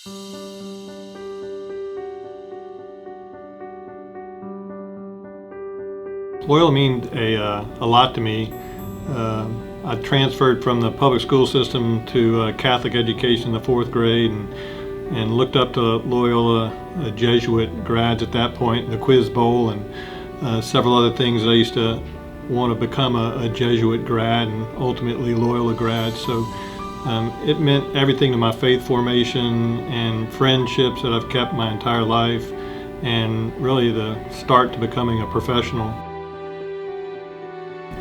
Loyola meant a lot to me. I transferred from the public school system to Catholic education in the fourth grade and looked up to Loyola Jesuit grads at that point, the Quiz Bowl and several other things. I used to want to become a Jesuit grad and ultimately Loyola grad. So it meant everything to my faith formation and friendships that I've kept my entire life, and really the start to becoming a professional.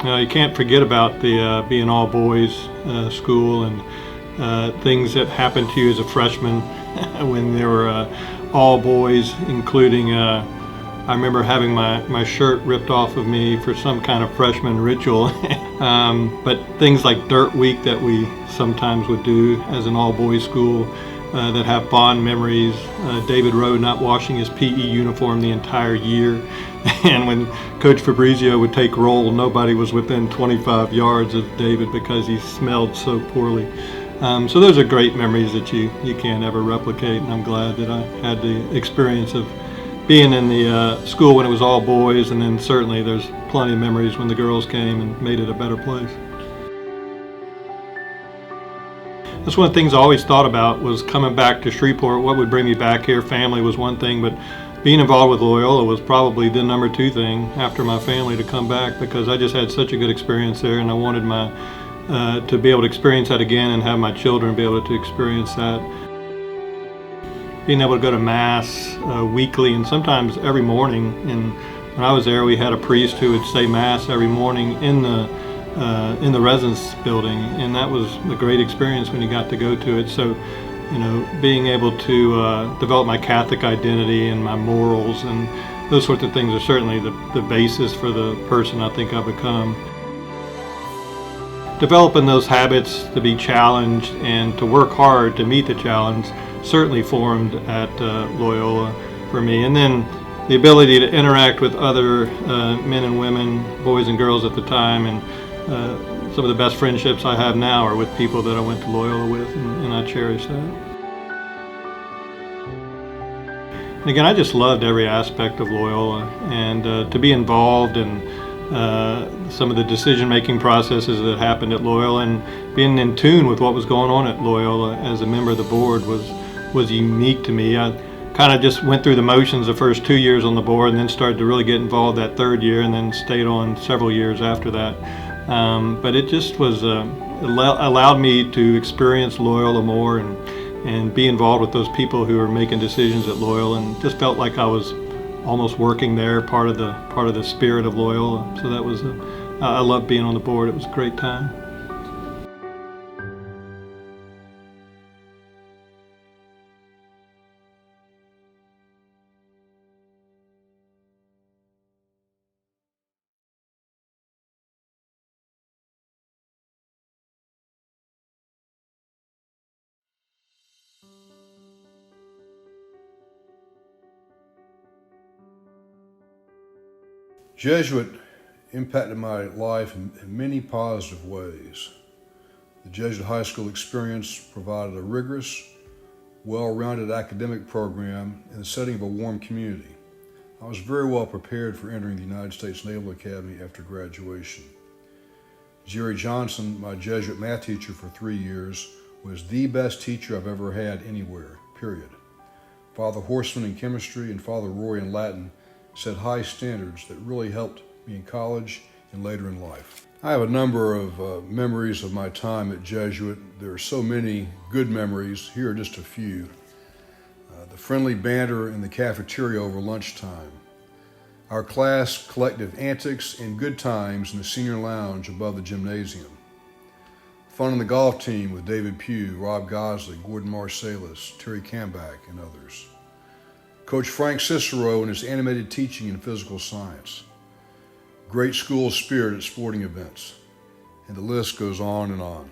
You can't forget about the being all boys school and things that happened to you as a freshman when there were all boys, including I remember having my shirt ripped off of me for some kind of freshman ritual. But things like Dirt Week that we sometimes would do as an all boys school that have fond memories. David Rowe not washing his PE uniform the entire year. And when Coach Fabrizio would take roll, nobody was within 25 yards of David because he smelled so poorly. So those are great memories that you can't ever replicate, and I'm glad that I had the experience of being in the school when it was all boys, and then certainly there's plenty of memories when the girls came and made it a better place. That's one of the things I always thought about, was coming back to Shreveport. What would bring me back here? Family was one thing, but being involved with Loyola was probably the number two thing after my family to come back, because I just had such a good experience there, and I wanted to be able to experience that again and have my children be able to experience that. Being able to go to Mass weekly and sometimes every morning. And when I was there, we had a priest who would say Mass every morning in the residence building, and that was a great experience when you got to go to it. So, being able to develop my Catholic identity and my morals and those sorts of things are certainly the basis for the person I think I've become. Developing those habits to be challenged and to work hard to meet the challenge certainly formed at Loyola for me. And then the ability to interact with other men and women, boys and girls at the time, and some of the best friendships I have now are with people that I went to Loyola with, and I cherish that. And again, I just loved every aspect of Loyola, and to be involved in some of the decision-making processes that happened at Loyola, and being in tune with what was going on at Loyola as a member of the board was unique to me. I kind of just went through the motions the first 2 years on the board, and then started to really get involved that third year, and then stayed on several years after that. But it just was allowed me to experience Loyola more and be involved with those people who were making decisions at Loyola, and just felt like I was almost working there, part of the spirit of Loyola. So that was I loved being on the board. It was a great time. Jesuit impacted my life in many positive ways. The Jesuit high school experience provided a rigorous, well-rounded academic program in the setting of a warm community. I was very well prepared for entering the United States Naval Academy after graduation. Jerry Johnson, my Jesuit math teacher for 3 years, was the best teacher I've ever had anywhere, period. Father Horseman in chemistry and Father Roy in Latin set high standards that really helped me in college and later in life. I have a number of memories of my time at Jesuit. There are so many good memories. Here are just a few. The friendly banter in the cafeteria over lunchtime. Our class collective antics and good times in the senior lounge above the gymnasium. Fun on the golf team with David Pugh, Rob Gosley, Gordon Marsalis, Terry Kambach, and others. Coach Frank Cicero and his animated teaching in physical science. Great school spirit at sporting events. And the list goes on and on.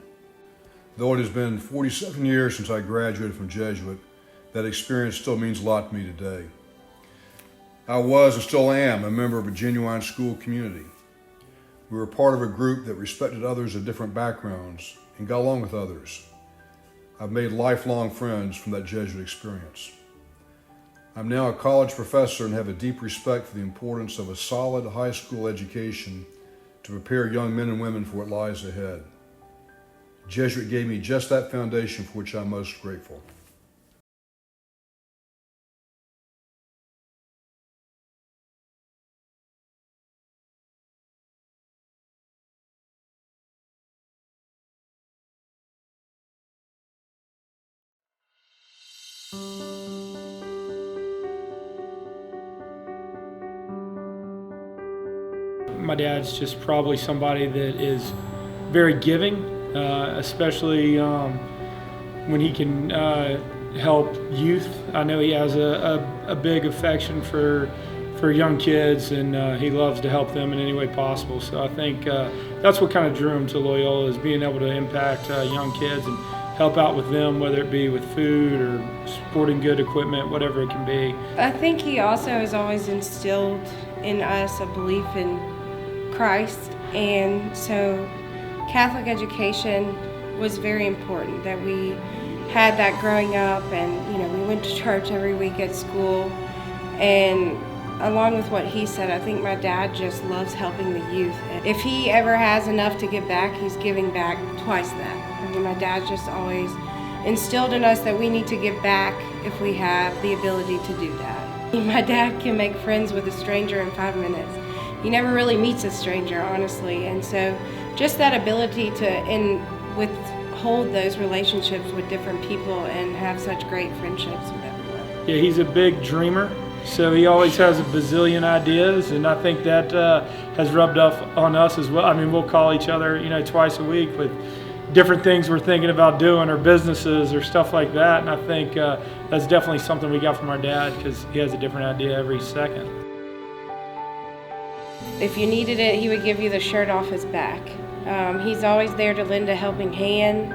Though it has been 47 years since I graduated from Jesuit, that experience still means a lot to me today. I was and still am a member of a genuine school community. We were part of a group that respected others of different backgrounds and got along with others. I've made lifelong friends from that Jesuit experience. I'm now a college professor and have a deep respect for the importance of a solid high school education to prepare young men and women for what lies ahead. Jesuit gave me just that foundation for which I'm most grateful. My dad's just probably somebody that is very giving, especially when he can help youth. I know he has a big affection for young kids, and he loves to help them in any way possible. So I think that's what kind of drew him to Loyola, is being able to impact young kids and help out with them, whether it be with food or sporting good equipment, whatever it can be. I think he also has always instilled in us a belief in Christ, and so Catholic education was very important, that we had that growing up, and we went to church every week at school. And along with what he said, I think my dad just loves helping the youth. If he ever has enough to give back, he's giving back twice that. I mean, my dad just always instilled in us that we need to give back if we have the ability to do that. My dad can make friends with a stranger in 5 minutes. He never really meets a stranger, honestly, and so just that ability to withhold those relationships with different people and have such great friendships with everyone. Yeah, he's a big dreamer, so he always has a bazillion ideas, and I think that has rubbed off on us as well. I mean, we'll call each other, twice a week with different things we're thinking about doing, or businesses or stuff like that, and I think that's definitely something we got from our dad, because he has a different idea every second. If you needed it, he would give you the shirt off his back. He's always there to lend a helping hand.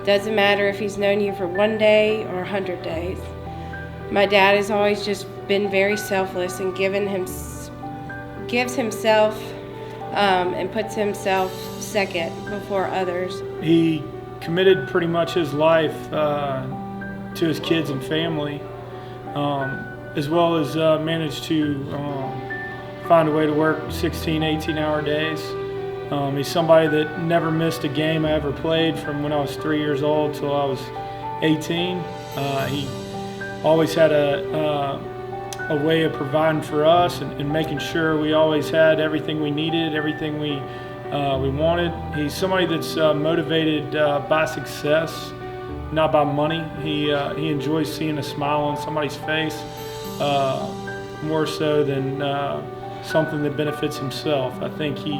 Doesn't matter if he's known you for 1 day or 100 days. My dad has always just been very selfless and gives himself and puts himself second before others. He committed pretty much his life to his kids and family, as well as managed to find a way to work 16, 18-hour days. He's somebody that never missed a game I ever played from when I was 3 years old till I was 18. He always had a way of providing for us and making sure we always had everything we needed, everything we wanted. He's somebody that's motivated by success, not by money. He enjoys seeing a smile on somebody's face more so than something that benefits himself. I think he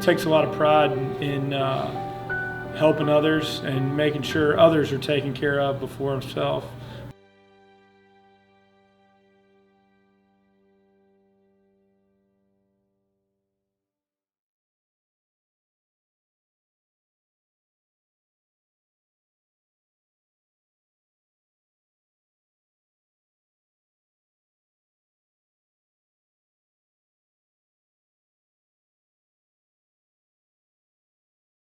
takes a lot of pride in helping others and making sure others are taken care of before himself.